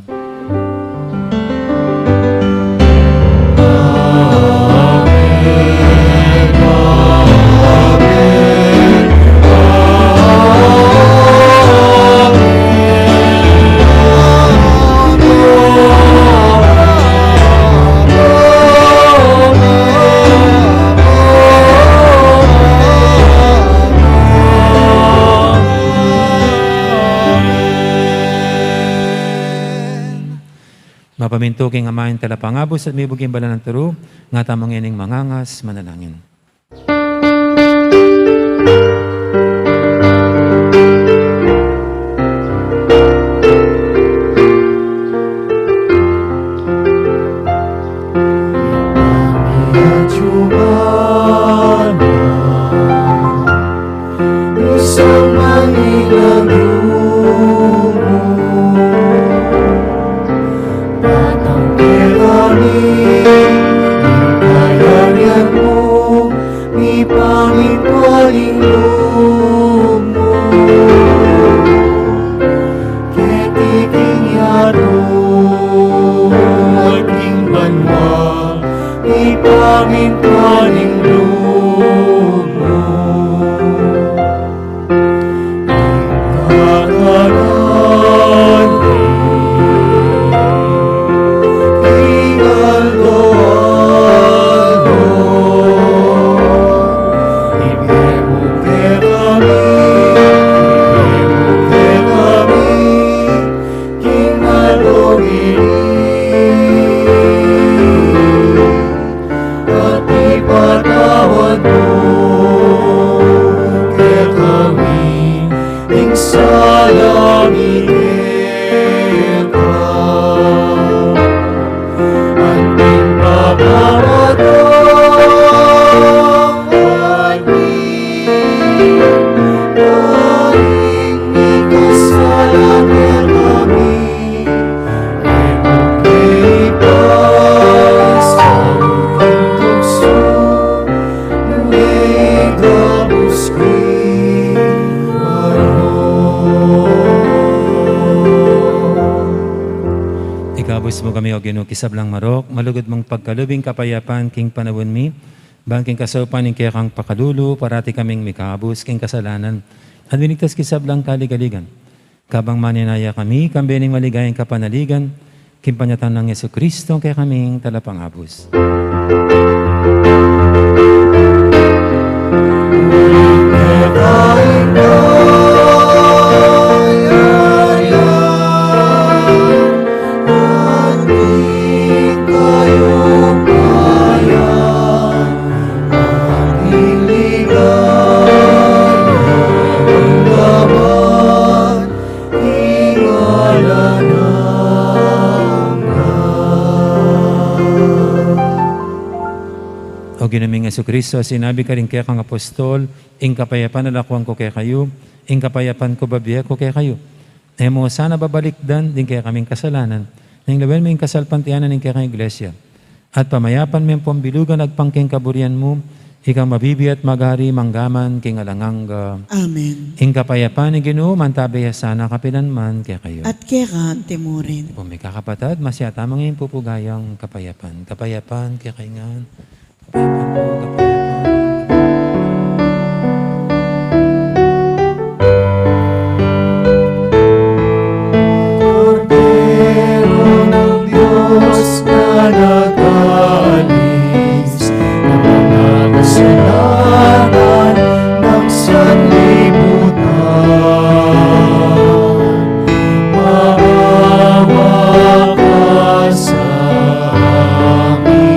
Mapaminto king amahin talapangabos at may buging bala ng turo, nga tamang ining mangangas, manalangin. Isang mangilang Ikabos mo kami o ginukisablang marok, malugod mong pagkalubing kapayapan king panawon mi, bangking kasaupan ning kaya kang pakadulo, parati kaming mikabos king kasalanan, at binigtas kisablang kaligaligan. Kabang maninaya kami, kambening maligayang kapanaligan, kimpanyatan ng Yesu Kristo kaya kaming talapangabos. O ginaming Yesu Kristo, sinabi ka rin kaya kang apostol, ing kapayapan na lakwang ko kaya kayo, ing kapayapan ko babiya ko kaya kayo. Ay mo sana babalikdan din kaya kaming kasalanan, nang lawen mo yung kasalpantianan ng kaya kang iglesia. At pamayapan mo yung pambilugan agpangking kaburian mo, ikaw mabibiyat magari manggaman king alangangga. Amen. Ing kapayapan ni Ginoo mantabaya sana kapilanman kaya kayo. At kaya ka timurin. Kung may kakapatad, masya tamang yung pupugayang kapayapan. Kapayapan kaya kaingan. Kapayapan po, kapayapan. Cordero ng Diyos na nag-alis ng mga kasalanan ng sanlibutan, maawa ka sa amin.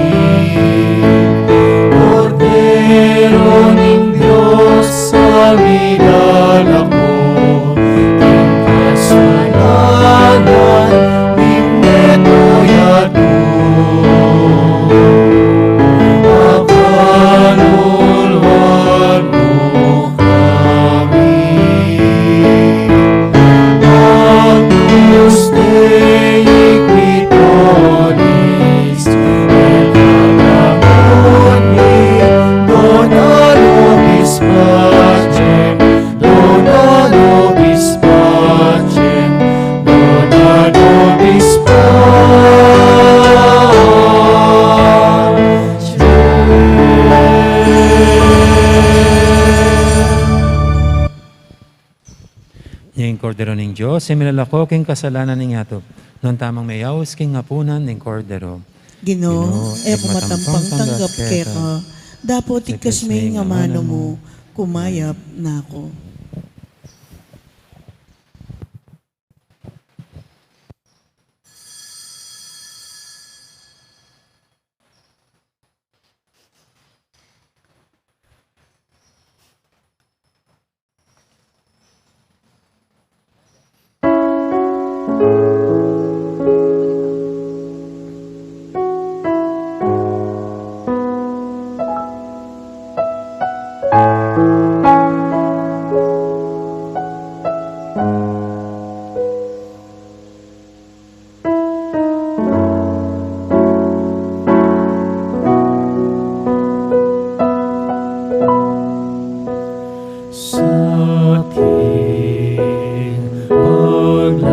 ning kordero ning Diyos, similalako king kasalanan ning atop. Non tamang mayaws king hapunan ning kordero. Ginoo, kumatampang tanggap keka, dapat ikas may nga mano mo, kumayap na ako. Sa aking paglalakad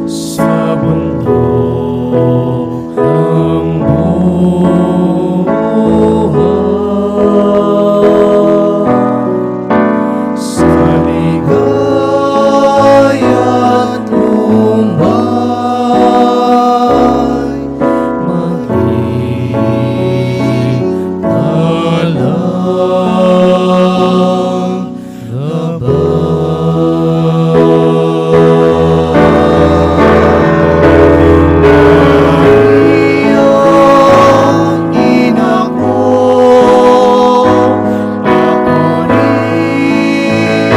sa bundok ng buhay, sa ligaya't lumbay, maging talang Iyong ina ko, ako rin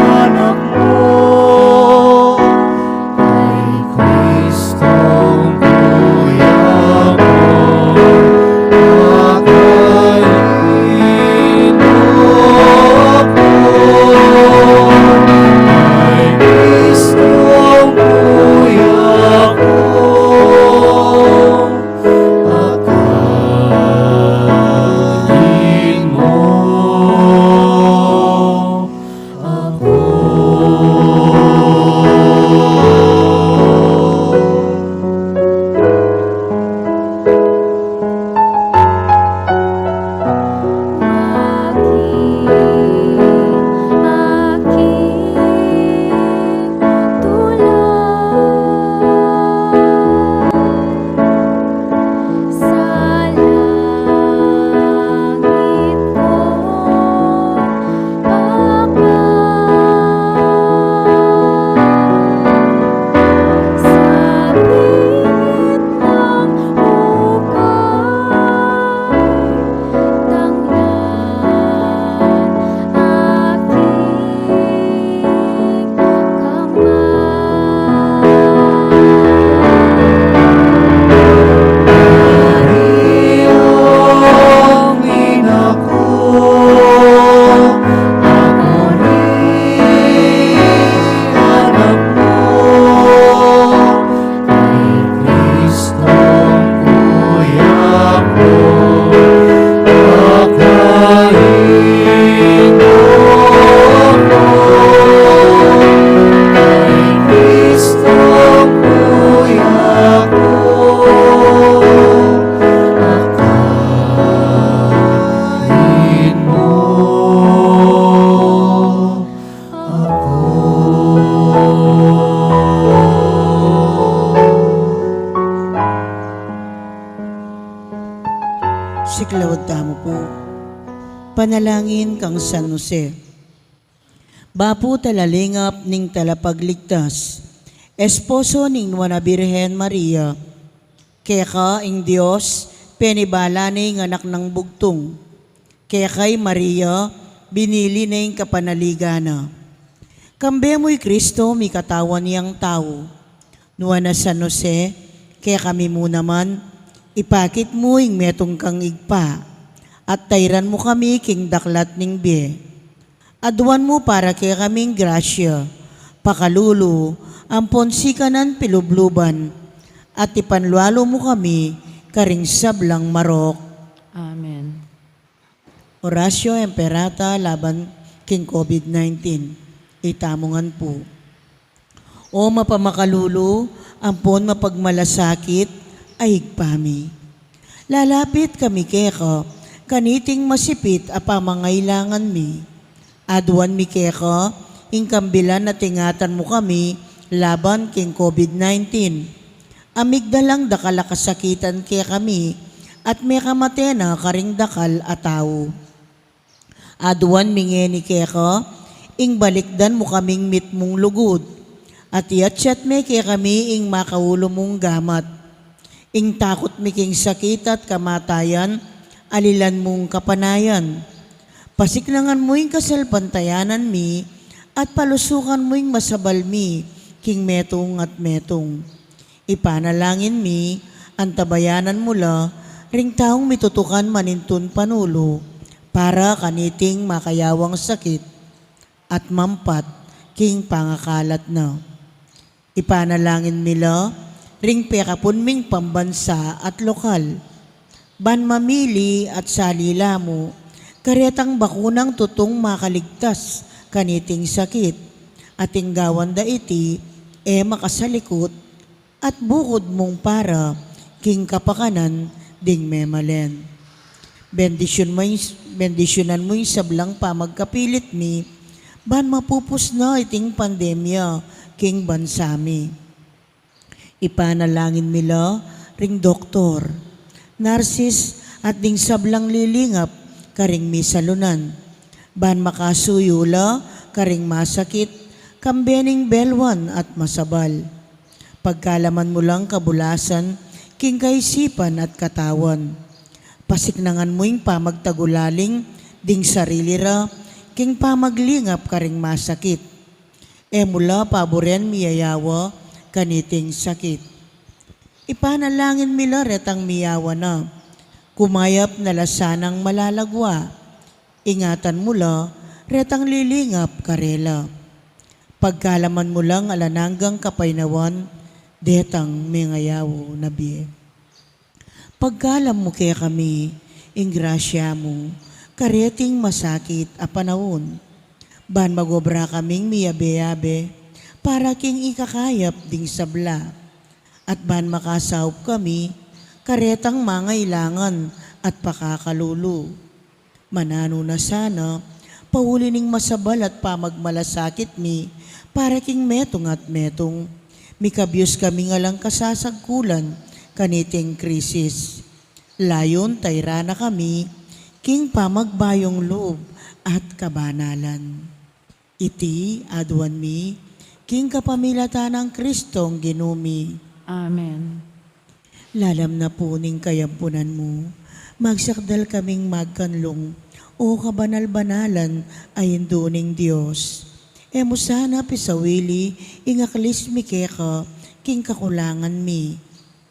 anak mo, kay Kristong kuya ko, akayin mo ako, kay Kristong kuya ko, akayin mo ako. Iyong ina ko, ako rin anak mo, kay Kristong kuya ko, akayin mo ako, kay Kristong kuya ko, akayin mo ako. Siklawad tamo po. Panalangin kang San Jose. Bapu talalingap ning talapagligtas. Esposo ning Nuana Birhen Maria. Kaya ka ing Diyos, penibala ning anak ng bugtong. Kaya kay Maria, binili na ing kapanaligana. Kambe mo'y Kristo, mi katawan niyang tao. Nuana San Jose, kaya kami mo naman, ipakit mo ing metong kang igpa, at tayran mo kami king daklat ning biye. Aduan mo para kaya kaming grasya, pakalulu, ampon sikanan pilubluban, at ipanlualo mo kami karing sablang marok. Amen. Orasyo Emperata laban king COVID-19. Itamongan po. O mapamakalulu, ampon mapagmalasakit, ay higpami. Lalapit kami keko, kaniting masipit a pamangailangan mi. Aduan mi keka, ingkambilan na tingatan mo kami laban king COVID-19. Amigdalang dakal kasakitan kaya kami at may kamatena karing dakal a tao. Aduan mingeni keka, ing balikdan mo kaming mitmong lugod. At iatsyat me kaya kami ing makaulo mong gamat. Ing takot mi king sakit at kamatayan, alilan mong kapanayan. Pasiklangan mo ing kasalpantayanan mi, at palusukan mo ing masabal mi, king metong at metong. Ipanalangin mi, antabayanan mula, ring taong mitutukan manintun panulo, para kaniting makayawang sakit, at mampat, king pangakalat na. Ipanalangin nila, ring pekapun ming pambansa at lokal. Ban mamili at salila mo, karetang bakunang tutong makaligtas kaniting sakit, at inggawan da iti, makasalikot, at bukod mong para, king kapakanan, ding memalen. Bendisyonan mo yung sablang pamagkapilit mi, ban mapupus na iting pandemya, king bansami. Ipanalangin nila, ring doktor, narsis at ding sablang lilingap, karing misalunan. Ban makasuyula, karing masakit, kambening belwan at masabal. Pagkalaman mo lang kabulasan, king kaisipan at katawan. Pasiknangan mo yung pamagtagulaling, ding sarili ra, king pamaglingap karing masakit. Mula paboren miyayawa, kaniting sakit. Ipanalangin mila retang miyawa na, kumayap na lasanang malalagwa. Ingatan mula, retang lilingap karela. Pagkalaman mo lang alananggang kapaynawan, detang mingayawo na biye. Pagkalam mo kaya kami, ingrasya mo, kareting masakit a panahon. Ban magobra kaming miyabe-yabe, para king ikakayap ding sabla. At ban makasaup kami, karetang mangailangan at pakakalulo. Manano na sana, pauli ning masabal at pamagmalasakit mi, para king metong at metong. Mikabyos kami nga lang kasasagkulan, kaniting krisis. Layon tayra na kami, king pamagbayong loob at kabanalan. Iti aduan mi, king kapamilatan ng Kristong ginumi. Amen. Lalam na po ning kayampunan mo, magsakdal kaming magkanlong, o kabanal-banalan ay induning Diyos. Emo sana pisawili, ingaklis mi keka, king kakulangan mi.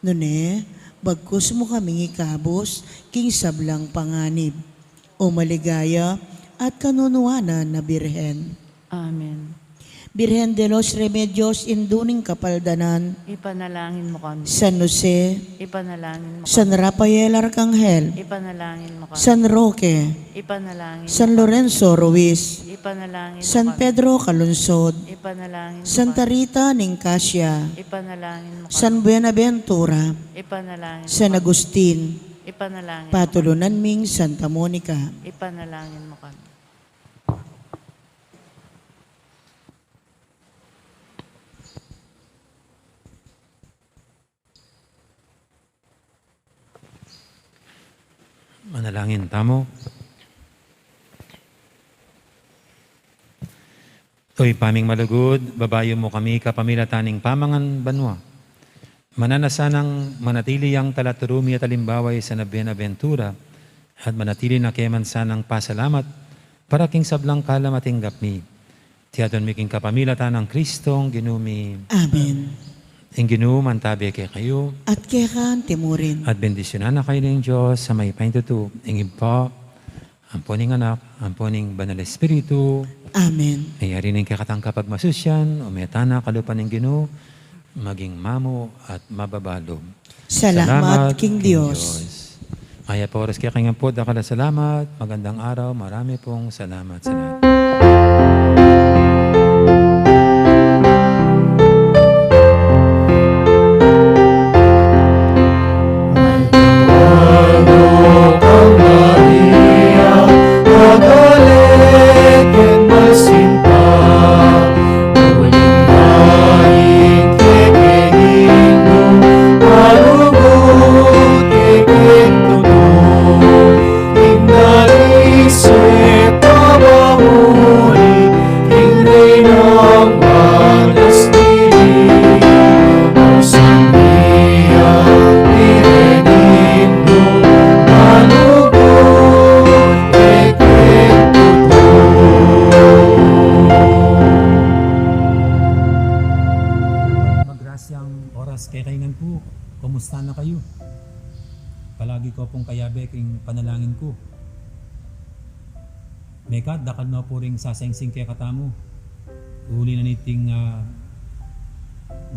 Nune, bagkus mo kaming ikabos, king sablang panganib. O maligaya at kanunuanan na Birhen. Amen. Birhen de los Remedios, induning kapaldanan, Ipanalangin mo kami. San Jose, Ipanalangin mo San kami. Rafael Arcangel, Ipanalangin mo kami. San Roque, Ipanalangin mo San kami. Lorenzo Ruiz, Ipanalangin mo San kami. Pedro Calunsod, Ipanalangin mo Santa kami. Rita Nicasio, Ipanalangin mo kami. San Buenaventura, Ipanalangin mo San kami. Agustin, Ipanalangin mo kami. Patulunan Ming Santa Monica. Ipanalangin mo kami. Manalangin tamo. Oy, paming malugod, babayo mo kami kapamilataning pamangan banwa. Mananasanang manatili ang talaturumi at alimbaway sa Benaventura at manatili na keman sanang pasalamat para king sablang kalamating gapmi. Tiyaton miking kapamilatan ng Kristong ginumi. Amen. Ang ginuman tabi kay kayo At kekan timurin. at bendisyonan na kayo ng Diyos sa may paintuto. Ang iba, ang poning anak, ang poning banal espiritu, Amen. ayari ng kakatang kapag masusyan, o metana kalupan ng Ginoo, maging mamo at mababalo. Salamat, King Diyos. Kaya po oras kaya kanyang po, dakala salamat, magandang araw, marami pong salamat sa lahat. Ano kang narinig? sana kayo. Palagi ko pong kayabe king panalangin ko. Mekat, dakad na po rin sasengsing kaya katamo. Uli na niting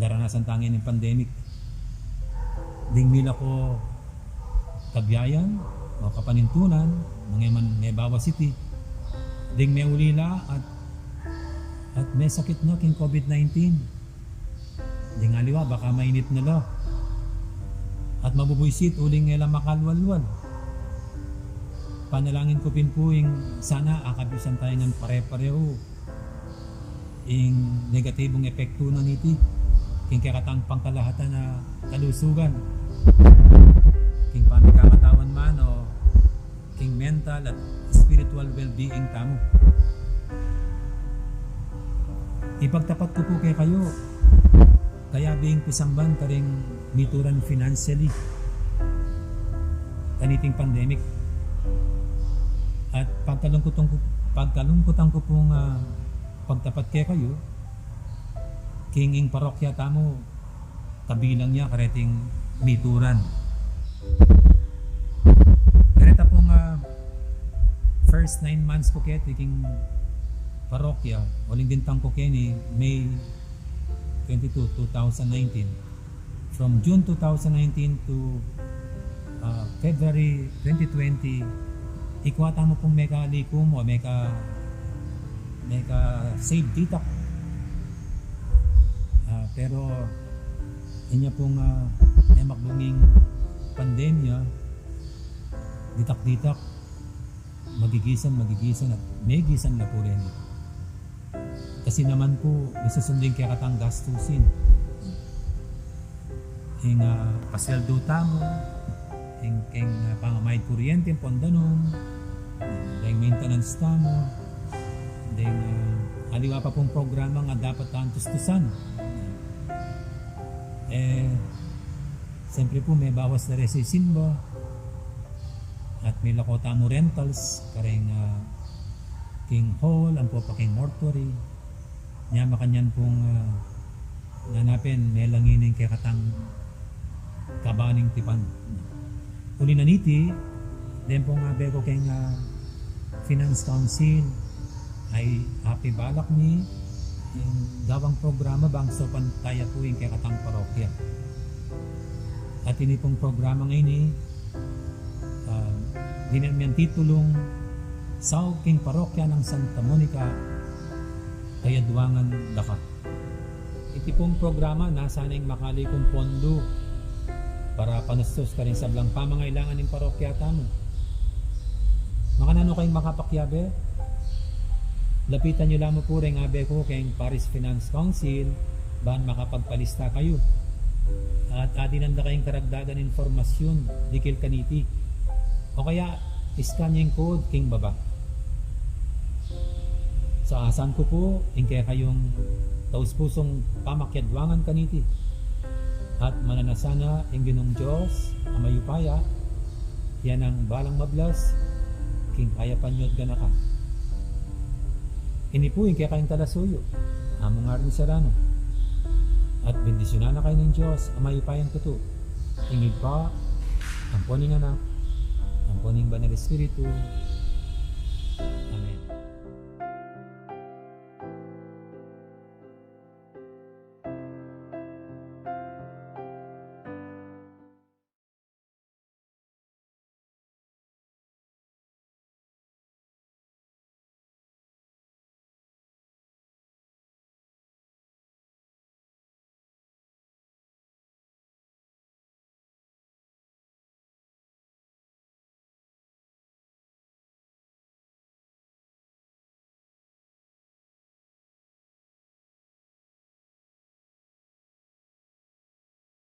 daranasan tangin ng pandemic. Ding mila ko kabyayan o kapanintunan, mga man may Bawa City. Ding may ulila at may sakit na king COVID-19. Ding aliwa, baka mainit na lo. At mabubuisit uling nga lang makalwalwal. Panalangin ko pinpuing sana akabisan tayo ng pare-pareho ing negatibong epekto na niti king kakatang pangkalahatan na kalusugan king pamikakatawan man o king mental at spiritual well-being tamo. Ipagtapat ko po kay kayo kaya being pisamban karing mituran financially kaniting pandemic. At pagkalungkutan ko pong pagtapat kaya kayo, kinging parokya tamo, kabilang niya kareting mituran. Kareta pong first 9 months ko kaya king parokya, uling dintang ko kaya ni May 22, 2019. From June 2019 to February 2020, ikwata mo pong meka likum o meka save dita. Pero inya pong may makbunging pandemya, ditak-ditak, magigisan at may gisan na po rin. Kasi naman po, isusundin kaya katang gastusin. Yung pasweldo tamo, yung pangamayad kuryente, pondanong, yung maintenance tamo, yung aliwa pa pong programa nga dapat tustusan. Siyempre po may bawas na resisin ba, at may lako tamo rentals, kareng king hall, ang po pa king mortuary, niya makanyan pong nanapin, may langinin kay katang kabaning tipan. Uli na niti, din po nga beko kay Finance Council ay happy balak ni yung gawang programa bang so pantaya po yung kay katang parokya. At ini pong programa ngayon dinamyan titulong Sao King Parokya ng Santa Monica Kayadwangan Daka. Iti pong programa nasa na yung makali kong pondo para panastos ka rin sa blang pamangailangan ng parokya tamo. Makanano kayong makapakyabe? Lapitan nyo lamang po rin abe ko kayong Paris Finance Council baan makapagpalista kayo. At adinanda kayong karagdagan informasyon dikil kaniti. O kaya iskan yung code king baba. Sa asan ko po, kaya kayong taus-pusong pamakyadwangan kaniti. At mananasana ang ginong Diyos, amayupaya, yan ang balang mablas, king kaya panyod gana ka. Inipuin kaya kayong talasuyo, amo nga rin sarano. At bendisyonan na kayo ng Diyos, amayupayan ko to. Ingid pa, ang poning anak, ang poning banal Espiritu,